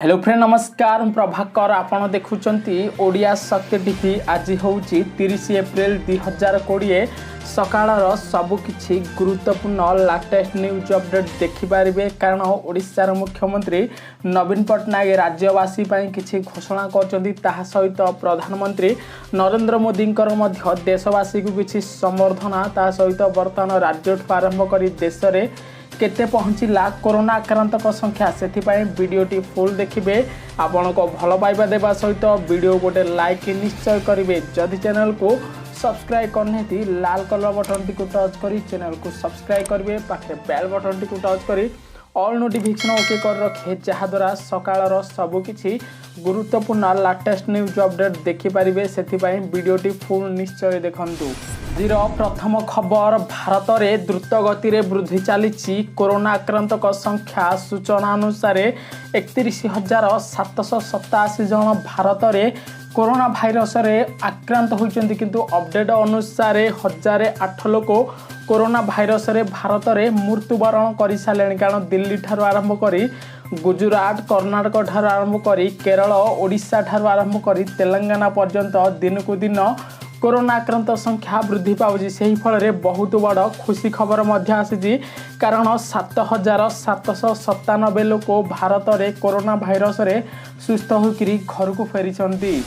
Hello friend नमस्कार मु प्रभाकर आपण देखुचंती ओडिया शक्ति टीवी। आज होउची 30 एप्रिल 2020 सकाळर सबुकिछि गुरुत्वपूर्ण लेटेस्ट न्यूज अपडेट देखिपारे। कारण ओडिशार मुख्यमंत्री नवीन पट्टनायक राज्यवासी पई किछि घोषणा करचंती। ताहा सहित प्रधानमंत्री नरेंद्र मोदी देशवासी को किछि संबर्धना। ताहा सहित वर्तमान राज्य आरंभ करी देश में केते पहुँचला कोरोना आक्रांत संख्या से वीडियोटी फुल देखिए। आपण को भल पाइबा देवा सहित वीडियो गोटे लाइक निश्चय करेंगे। जदि चैनल को सब्सक्राइब करने लाल कलर बटन टी टच करी चैनल को सब्सक्राइब करेंगे। पाखे बेल बटन टी टच करी ऑल नोटिफिकेशन ओके कर रखे, जहाद्वारा सकाळर सबुकिछि गुरुत्वपूर्ण लेटेस्ट न्यूज अपडेट देखिपारे। से वीडियोटी फुल निश्चय देखंतु। आजिर प्रथम खबर, भारत में द्रुत गति रे वृद्धि चली कोरोना आक्रांत संख्या सूचना अनुसार 31,787 जन भारत में कोरोना भाइरस रे आक्रांत होइचंती। किंतु अपडेट अनुसार 1008 लोक कोरोना भाइरस रे भारत में मृत्युवरण कर सारे। कारण दिल्ली ठार आरंभ करी गुजरात कर्नाटक ठार आरंभ करी केरल ओडिशा ठार आरंभ करी तेलंगाना पर्यंत दिन को दिन कोरोना आक्रांत संख्या वृद्धि पाउछि। सेही फल रे बहुत बड़ खुशी खबर मध्य आसी। कारण 7,797 लोक भारत में कोरोना भाइरस रे सुस्थ होकरी घर को फेरी।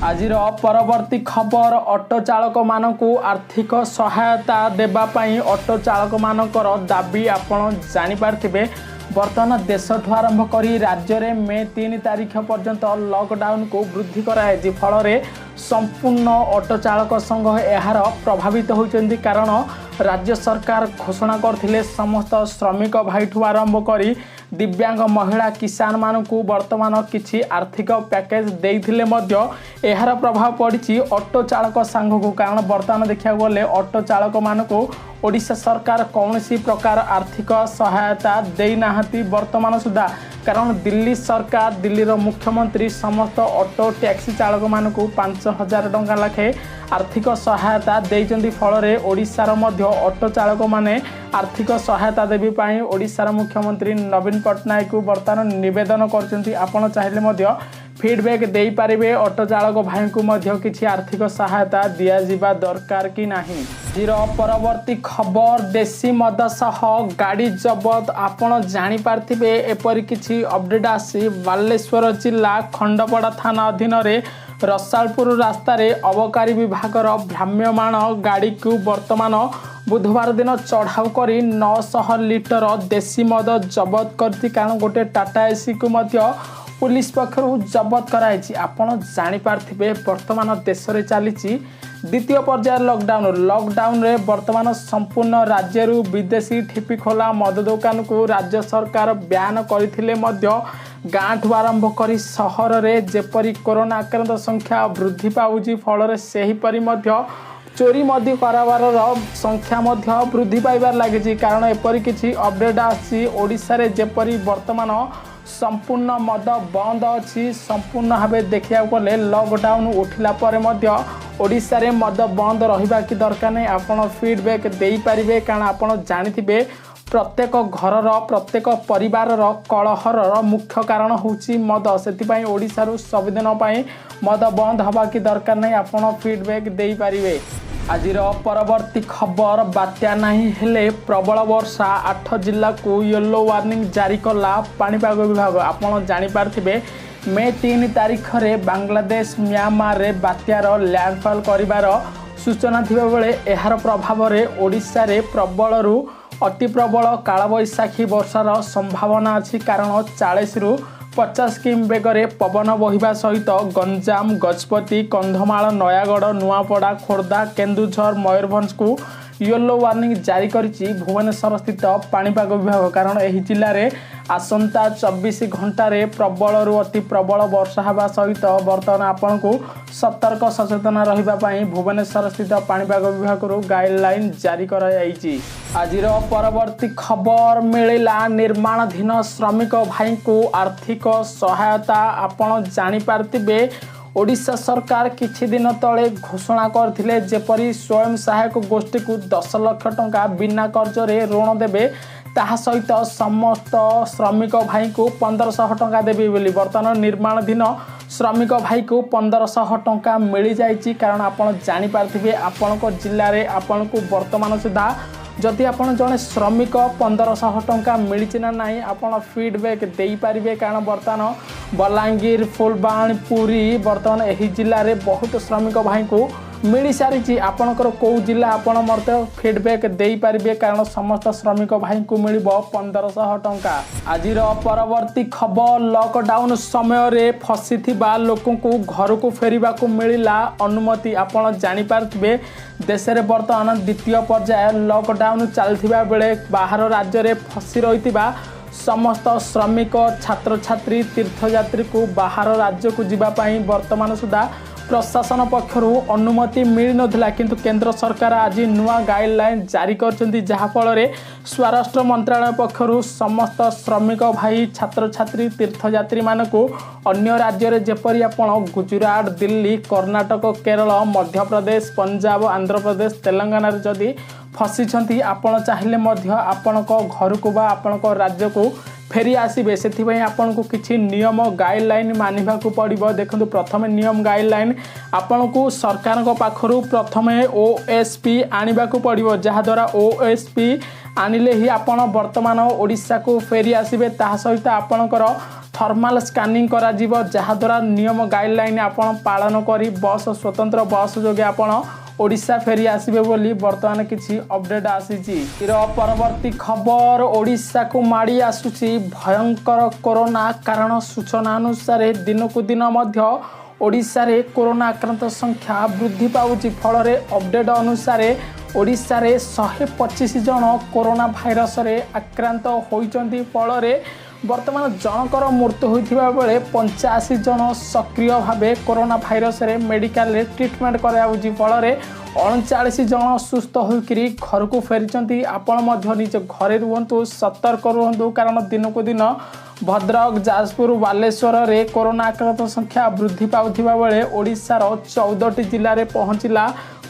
आजिर परवर्ती खबर, ऑटो चालक मानकु आर्थिक सहायता देबा पई ऑटो चालक मानकर दाबी आपण जानि पारथिबे। वर्तमान देश आरंभ करी राज्य में मे 3 तारीख पर्यंत लॉकडाउन को वृद्धि कराई। फल संपूर्ण ऑटो चालक संघ यार प्रभावित होती। कारण राज्य सरकार घोषणा करथिले समस्त श्रमिक भाई ठू आरंभ करी दिव्यांग महिला किसान मानकु वर्तमान किछि आर्थिक पैकेज देइथिले मध्य यार प्रभाव पड़ी ऑटो चालक संघ को। कारण वर्तमान देखा गले ऑटो चालक मानकु ओडिशा सरकार कौन सी प्रकार आर्थिक सहायता देना वर्तमान सुधा। कारण दिल्ली सरकार दिल्ली मुख्यमंत्री समस्त ऑटो टैक्सी चालक मानकु 5,000 टंका लाखे आर्थिक सहायता देइचंती। फल ओडिशार मध्य ऑटो चालक माने आर्थिक सहायता देवी पाई ओडिशार मुख्यमंत्री नवीन पट्टनायक को वर्तमान निवेदन करचंती। आपण चाहिले मध्य फीडबैक दे पारे ऑटो चालक भाई को मध्य किछि आर्थिक सहायता दिया जिबा दरकार कि नाही। जीरो परवर्ती खबर, देशी मद सह गाड़ी जबत। आपण जानि पारथिबे एपरि किछि अपडेट आसी बालेश्वर जिला खंडपड़ा थाना अधीन रे रसालपुर रास्ता रे अबकारी विभागर भ्राम्यमाण गाड़ी को वर्तमान बुधवार दिन चढ़ाऊ करी 900 लिटर देशी मद जबत करती। कारण गोटे टाटा एसी को मध्य पुलिस पक्षर जबत कराई। आपण जानि पारथिबे वर्तमान देश रे चली द्वितीय पर्याय लॉकडाउन रे वर्तमान संपूर्ण राज्य विदेशी ठिपी खोला मद दुकान को राज्य सरकार ब्यान करथिले मध्य गाँ ठू आरंभ करी सहर रे जेपरी कोरोना आक्रांत संख्या वृद्धि पाउछि। फल सेहीपरि मध्य चोरी मध्य कारोबार संख्या मध्य वृद्धि पाइबार लगी। कारण एपरी किछि अपडेट आछि ओडिशा रे जेपरी वर्तमान संपूर्ण मद बंद अच्छी। संपूर्ण भाव देखा गले लॉकडाउन उठिला पर मध्य ओडिशा रे मद बंद रहिबा कि दरकार नहीं। आपण फीडबैक दे पारिबे। कारण आपण जानिथिबे प्रत्येक घरर प्रत्येक परिवार कलहर मुख्य कारण होची मद। से ओडिशारू संविधान पाई मद बंद हवा कि दरकार नहीं। आपण फीडबैक दे पारिबे। आजिर परवर्ती खबर, बात्या नहीं हेले प्रबल वर्षा 8 जिला को येलो वार्निंग जारी कला पाणीपाग विभाग। आपण जानि पारथिबे मे 3 तारीख रे बांग्लादेश म्यांमार रे बात्यार लैंडफॉल करिवार सूचना थिबा बेले एहार प्रभाव रे ओडिशा रे प्रबल रु अति प्रबल कालबैशाखी वर्षार संभावना अछि। कारण 40 रु 50 किम बेगरे पवन बहिबा सहित गंजाम गजपति कंधमाल नयागढ़ नुआपड़ा खोर्धा केन्दुझर मयूरभंज को येलो वार्निंग जारी करिछि भुवनेश्वर स्थित पाणीपाग विभाग। कारण एही जिल्ला रे आसंता 24 घंटा रे प्रबल रु अति प्रबल वर्षा हवा सहित वर्तमान आपण को सतर्क सचेतन रहिबा पई भुवनेश्वर स्थित पाणीपाग विभाग रो गाइडलाइन जारी करा जाइछि। आजिर परवर्ती खबर, मिलिला निर्माणाधीन श्रमिक भाई को आर्थिक सहायता। आपण जानि पारथिबे ओडिशा सरकार किछि दिन तले घोषणा करथिले जेपरी स्वयं सहायक गोष्ठी को 10 लाख टंका बिना कर्ज रे ऋण देबे। ताहा सहित समस्त श्रमिक भाई को 1500 टंका देवी बोली बर्तमान निर्माणाधीन श्रमिक भाई को 1500 टंका मिल जाइए। कारण आपड़ जापारे आपण जिले में आपण को वर्तमान सुधा जदि आपड़ जड़े श्रमिक 1500 टंका मिली ना ना आपड़ फीडबैक दे पारे। कारण बर्तमान बलांगीर फुलबाणी पुरी बर्तमान यही जिले में बहुत श्रमिक भाई को मिल सारी आपणकर कौ जिला आपण मत फीडबैक दे पारे। कारण समस्त श्रमिक भाई को मिल 1500 टंका। आज परवर्ती खबर लॉकडाउन समय फसी लोक घर को फेरवा को मिला अनुमति। आपण जापारे देश में बर्तमान द्वितीय पर्याय लॉकडाउन चलता बेले बाहर राज्य में फसी रही समस्त श्रमिक छात्र छात्री तीर्थयात्री को बाहर राज्य को जीवाई वर्तमान सुधा प्रशासन पक्षर अनुमति मिल नथिला। किंतु केंद्र सरकार आज नुआ गाइडलाइन जारी करछंती जहाँफल स्वराष्ट्र मंत्रालय पक्षर समस्त श्रमिक भाई छात्र छात्री तीर्थयात्री मानकु अन्य राज्य में जेपरी आपण गुजरात दिल्ली कर्नाटक केरल मध्य प्रदेश पंजाब आंध्र प्रदेश तेलंगाना जदि फसी आपण चाहिए आपण घर को बा आपण राज्य को फेरी आसबे से आपन को किसी नियम गाइडलाइन मानवा को पड़ो। देखो प्रथम नियम गाइडलाइन आपन को सरकार पाखर प्रथम ओएसपी आने को पड़ो जहाद्वारा ओएसपी आनिले ही आपन वर्तमान ओडिशा को फेरी आसबे। ता सहित आपणकर थर्माल स्कानिंग करा जीवो जहाद्वारा नियम गाइडलाइन आपन पालन करी बस स्वतंत्र बस जोगे आपन ओडिशा फेरी आसबे बोली वर्तमान किसी अपडेट आसीची। परवर्ती खबर ओडिशा को माड़ी आसुची भयंकर कोरोना। कारण सूचना अनुसार दिन को दिन मध्य ओडिशा रे कोरोना आक्रांत संख्या वृद्धि पाउची। फल अपडेट अनुसार ओडिशा रे 125 जन कोरोना भाइरस रे आक्रांत होइचंती। फल वर्तमान जनकर मृत्यु होइथिबा बेले 85 जन सक्रिय भावे कोरोना भाइरस रे मेडिकल रे ट्रीटमेंट कराउची। फल 39 जन सुस्थ होकरी घर को फेरी। आपण मध्य निज घरे रुहतु सतर्क रुहतु। कारण दिन को दिन भद्रक जाजपुर बालेश्वर रे कोरोना आक्रांत संख्या वृद्धि पाउथिबा बेले ओडिशार 14टी जिले में पहुंचला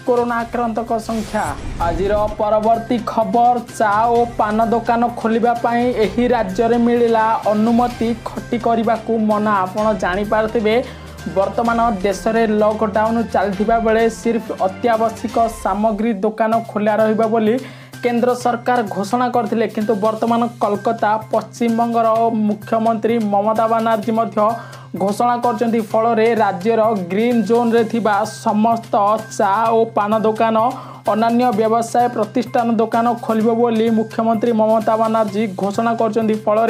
कोरोना आक्रांत संख्या। आज परवर्ती खबर चा और पान दुकान खोलिबापी एही राज्य में मिला अनुमति। खटी करने को मना। आपण जापारे वर्तमान देश में लॉकडाउन चलता बेले सिर्फ अत्यावश्यक सामग्री दुकान खोला रहिबा बोली केंद्र सरकार घोषणा करथिले। किंतु वर्तमान कोलकाता पश्चिम बंगर मुख्यमंत्री ममता बनर्जी मध्य घोषणा करचंती। फल राज्यर ग्रीन जोन रे थिबा समस्त चा और पान दुकान अन्य व्यवसाय प्रतिष्ठान दुकान खोलिबो बोली मुख्यमंत्री ममता बनर्जी घोषणा करचंती। फल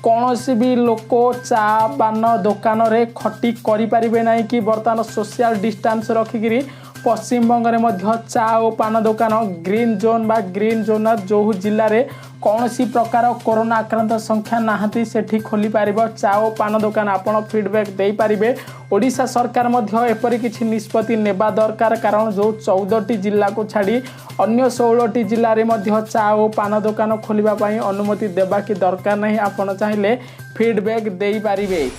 कौनसी भी लोक चा पान दुकान रे खटी करि परिबे नाही कि वर्तमान सोशल डिस्टेंस रखिकी पश्चिम बंग में चा और पान दुकान ग्रीन जोन बा ग्रीन जोन जो जिले में कौन सी प्रकार कोरोना आक्रांत संख्या नहांती सेठी खोली पारिबो चा और पान दुकान। आपण फीडबैक दे पारिबे। ओडिशा सरकार मध्य एपरी किछि निष्पत्ति नेबा दरकार। कारण जो 14टी जिला को छाड़ी अन्य 16टी जिले में मध्य चा और पान दुकान खोलिबा पई अनुमति देबा कि दरकार नहीं। आपण चाहिले फीडबैक दे पारिबे।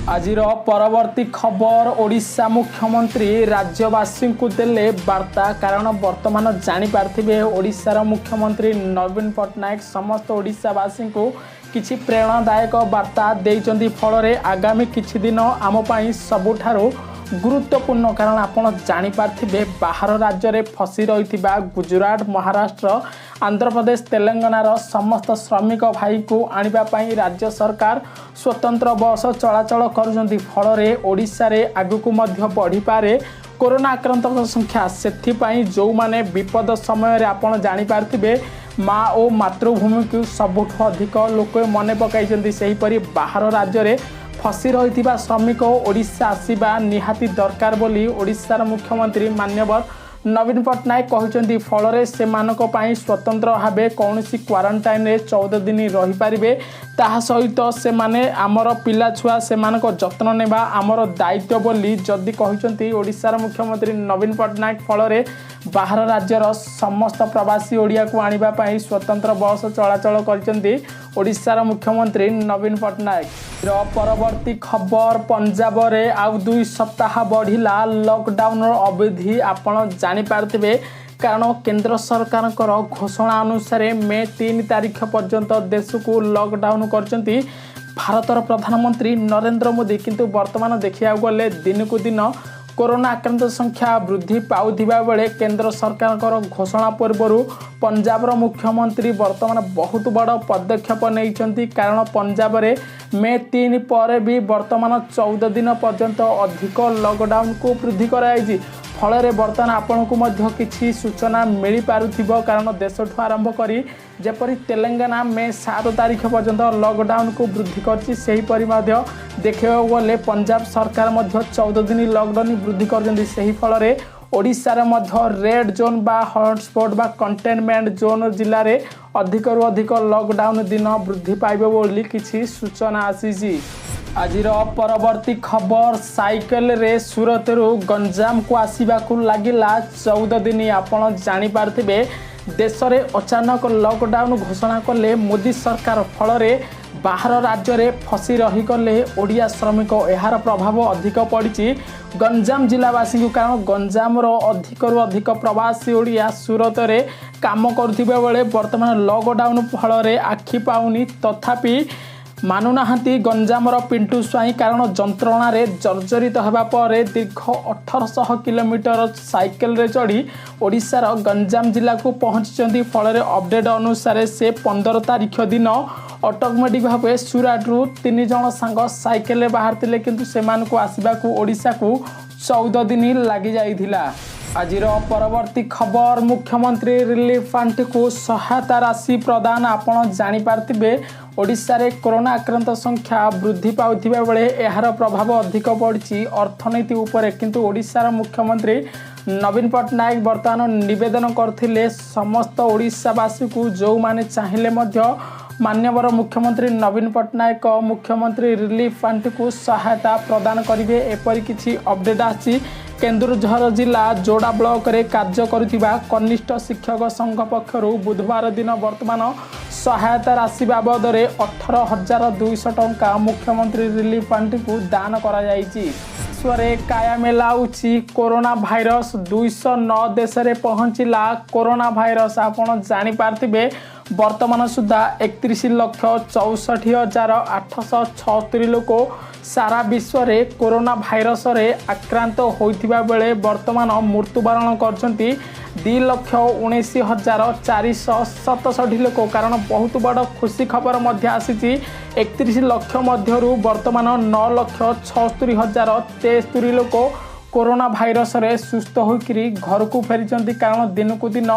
आज परवर्ती खबर ओडिशा मुख्यमंत्री राज्यवासी को देले वार्ता। कारण वर्तमान जापारे ओडिशार मुख्यमंत्री नवीन पट्टनायक समस्त ओडिशावासी को किछि प्रेरणादायक वार्ता देइचंती। फल आगामी किछि दिन आम पाई सबुठारो गुरुत्वपूर्ण। कारण आपण जापारे बाहर राज्य में फसी रही गुजरात महाराष्ट्र आंध्र प्रदेश तेलंगानार समस्त श्रमिक भाई को आने राज्य सरकार स्वतंत्र बस चलाचल करुँच। फल ओडिशा रे आगु मध्य बढ़ी पारे कोरोना आक्रांत संख्या। से जो माने विपद समय आपण जापारे माँ और मातृभूमि को सबुठ अधिक लोक मन पकई। सेहीपरि बाहर राज्य में फसी रही श्रमिक ओडिशा आसवा निहाती दरकार बोली ओडिशार मुख्यमंत्री मान्यवर नवीन पट्टनायक कहते। फल से स्वतंत्र भाव कौन क्वारंटाइन 14 दिन रही पारे। ता सहित से माने आमर पिला छुआ से जत्न नेबा आमर दायित्व बोली जदि कहते ओडिशार मुख्यमंत्री नवीन पट्टनायक। फल बाहर राज्यर समस्त प्रवासी ओडिया को आने स्वतंत्र बस चलाचल करचंती ओडिशार मुख्यमंत्री नवीन पट्टनायक। परवर्ती खबर पंजाब रे आउ 2 सप्ताह बढ़िला लॉकडाउन अवधि। आपण जापारे कारण केंद्र सरकार घोषणा अनुसार मे 3 तारिख पर्यंत देश को लॉकडाउन करचंती भारतर प्रधानमंत्री नरेंद्र मोदी। किंतु वर्तमान देखिया गले दिन को दिन कोरोना आक्रांत संख्या वृद्धि पाउथिबा बेले केंद्र सरकार घोषणा पूर्व पंजाब मुख्यमंत्री वर्तमान बहुत बड़ पदक्षेप नहीं। कारण पंजाब रे मे 3 पर भी वर्तमान 14 दिन पर्यंत अधिक लॉकडाउन को वृद्धि कराई। फल बर्तमान आपण को मध्य किछि सूचना मिल पारुथिबो। कारण देश ठू आरंभ करी जेपरी तेलंगाना मे 7 तारिख पर्यंत लॉकडाउन को वृद्धि करछि, सेही परि मध्य देखियो गले पंजाब सरकार मध्य 14 दिन लॉकडाउन वृद्धि करछन्ती। सेही फल रे ओडिशा रे मध्य रेड जोन बा हॉटस्पॉट बा कंटेनमेंट जोन जिल्ला रे अधिक रु अधिक लॉकडाउन दिन वृद्धि पाइबो बोली किछि सूचना आसीछि। आजिर परवर्ती खबर साइकेल रे सूरत रु गंजाम को आसीबाकू लागिला 14 दिन। आपण जानि पारथिबे देश रे अचानक लॉकडाउन घोषणा कले मोदी सरकार। फल रे बाहर राज्य रे फसी रही गले ओडिया श्रमिक। एहार प्रभाव अधिक पड़ी गंजाम जिलावासी को। कारण गंजाम रो अधिक रु अधिक प्रवासी ओडिया सूरत रे काम करथिबे बेले वर्तमान लॉकडाउन फल रे आखि पाउनी। तथापि मानुनाहांती गंजामर पिंटू स्वाई। कारण जंत्रणा रे जर्जरित होगा पर दीर्घ 1800 किलोमीटर साइकेल रे चढ़ी ओडिशार गंजाम जिला को पहुंची। फल रे अपडेट अनुसार से 15 तारिख दिन ऑटोमेटिक भाव सुराट रु 3 जन सांग साइकेल रे बाहर किंतु सेमान को आसबाकू ओडिशा को 14 दिन लगी जाइथिला। आजिर परवर्ती खबर मुख्यमंत्री रिलीफ फंड को सहायता राशि प्रदान। आपण जानि पारथिबे ओडिशा रे कोरोना आक्रांत संख्या वृद्धि पाउथिबा बेले एहार प्रभाव अधिक पड़ी अर्थनीति उपरे। किंतु ओडिशार मुख्यमंत्री नवीन पट्टनायक वर्तमान निवेदन करथिले समस्त ओडिशावासी को जो माने चाहिले मध्य मान्यवर मुख्यमंत्री नवीन पट्टनायक मुख्यमंत्री रिलीफ फंड को सहायता प्रदान करिवे। एपरि किछि अपडेट आछि। केन्दुझर जिला जोड़ा ब्लॉक रे कार्य करुथिबा कनिष्ठ शिक्षक संघ पक्षरु बुधवार दिन वर्तमान सहायता राशि बाबद 18,200 टंका मुख्यमंत्री रिलीफ फंड को दान करा जायछि। विश्वरे कायम लाउछि कोरोना भाइरस। 209 देश रे पहुंचिला कोरोना भाइरस। आपण जानि पारथिबे वर्तमान सुधा 31,64,876 लोक सारा विश्व रे कोरोना भाइरस रे आक्रांत होइथिबा बेले वर्तमान मृत्युवरण करछंती 2,19,467 लोक। कारण बहुत बड़ खुशी खबर मध्य आसीछि। 31 लाख मध्यरु वर्तमान 9,76,073 लोक कोरोना भाइरस रे सुस्थ होकरी घर को फेरी। कारण दिन को दिन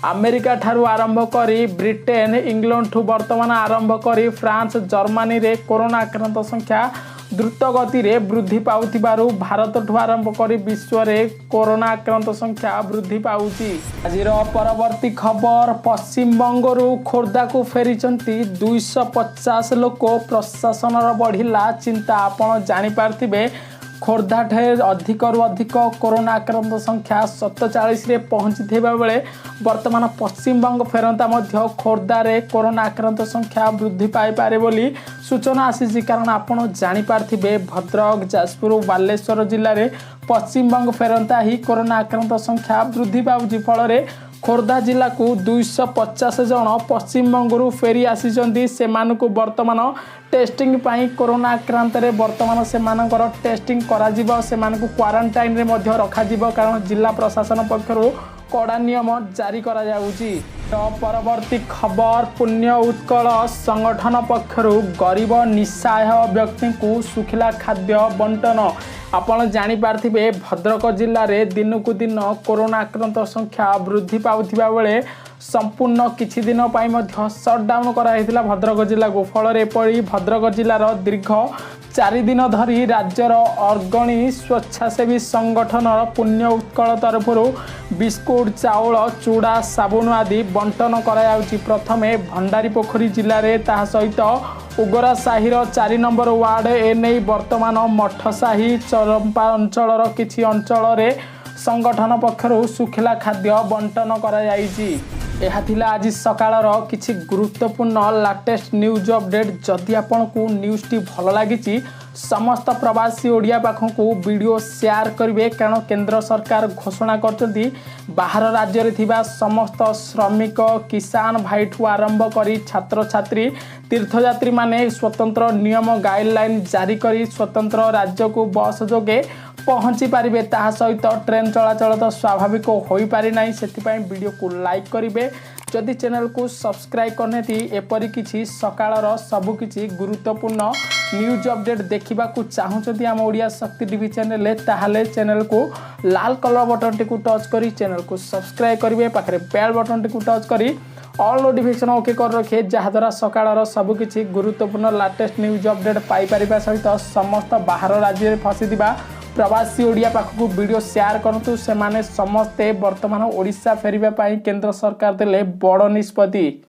अमेरिका ठारू आरंभ करी ब्रिटेन इंग्लैंड ठू वर्तमान आरंभ करी फ्रांस जर्मनी रे कोरोना आक्रांत संख्या द्रुत गति रे वृद्धि पाउथिबारु भारत ठू आरंभ करी विश्व रे कोरोना आक्रांत संख्या वृद्धि पाउछि। आजिर परवर्ती खबर पश्चिम बंगरु खोर्धा को फेरिचंती 250 लोक। प्रशासन बढ़िला चिंता। आपण जानि पारथिबे खोर्धा ठारे अधिक रु अधिक कोरोना आक्रांत संख्या 47 रे पहुंचीथिबा बेले वर्तमान पश्चिम बंग फेरंता मध्य खोर्धा रे कोरोना आक्रांत संख्या वृद्धि पाई पारे बोली सूचना आसीछि। कारण आपण जानि पारथिबे भद्रक जाजपुर बालेश्वर जिल्ला रे पश्चिम बंग फेरंता ही कोरोना आक्रांत संख्या वृद्धि पाउछि। फल रे खोर्धा जिला को 250 जन पश्चिम बंगरू फेरी आसीचंती। सेमानकु वर्तमान टेस्टिंग पाई कोरोना आक्रांत रे वर्तमान सेमानकर टेस्टिंग करा जिवो। सेमानकु क्वारंटाइन रे मध्य रखा जिवो। कारण जिला प्रशासन पक्षरु कड़ा नियम जारी करा जाउची। तो परवर्ती खबर पुण्य उत्कल संगठन पक्षरु गरीब निस्सहाय व्यक्ति को सुखिला खाद्य बंटन। आपण जानि पारथिबे भद्रक जिल्ला रे दिन को दिन कोरोना आक्रांत संख्या वृद्धि पाउथिबा बेले संपूर्ण किछि दिन पाई मध्य शटडाउन करा हेतिला भद्रक जिल्ला को। फल रे पड़ी भद्रक जिल्लार दीर्घ 4 दिन धरी राज्यर अग्रणी स्वेच्छासेवी संगठन पुण्य उत्कल तरफरु बिस्कुट चाउल चूड़ा साबुन आदि बंटन करा। प्रथमे भंडारी पोखरी जिले में ता सहित उगरा साहिर 4 नंबर वार्ड एने वर्तमान मठसाही चरंपा अंचल किछि अंचल संगठन पक्षरु सुखिला खाद्य बंटन करा। यह थिला आज सकाळर किछि गुरुत्वपूर्ण लाटेस्ट न्यूज अपडेट। जदि आपको न्यूज टी भल लगी समस्त प्रवासी ओडिया पाखक वीडियो शेयर करेंगे, कारण केंद्र सरकार घोषणा कर बाहर राज्य रे थिबा समस्त श्रमिक किसान भाई ठू आरंभ करी छात्र छात्री तीर्थयात्री माने स्वतंत्र नियम गाइडलाइन जारी करी स्वतंत्र राज्य को बस जोगे पहुँची पारे। ता सहित ट्रेन चलाचल तो स्वाभाविक हो पारि ना, से वीडियो को लाइक करेंगे। जदि चैनल को सब्सक्राइब करने एपरी किछि सकाळर सबुकिछि गुरुत्वपूर्ण न्यूज अपडेट देखा चाहूँगी आम ओडिया शक्ति टीवी चैनल, ताहले चैनल को लाल कलर बटन टी टच करी चैनल को सब्सक्राइब करेंगे। पाखे बेल बटन टी टच करी ऑल नोटिफिकेशन ओके कर रखिए, जहाद्वारा सकाळर सबुकिछि गुरुत्वपूर्ण लाटेस्ट न्यूज अपडेट पाइपर सहित समस्त बाहर राज्य में फसी प्रवासी ओडिया पाखक वीडियो शेयर करतु। से माने समस्ते वर्तमान ओडिशा फेरिबा पई केंद्र सरकार देले बड़ निष्पत्ति।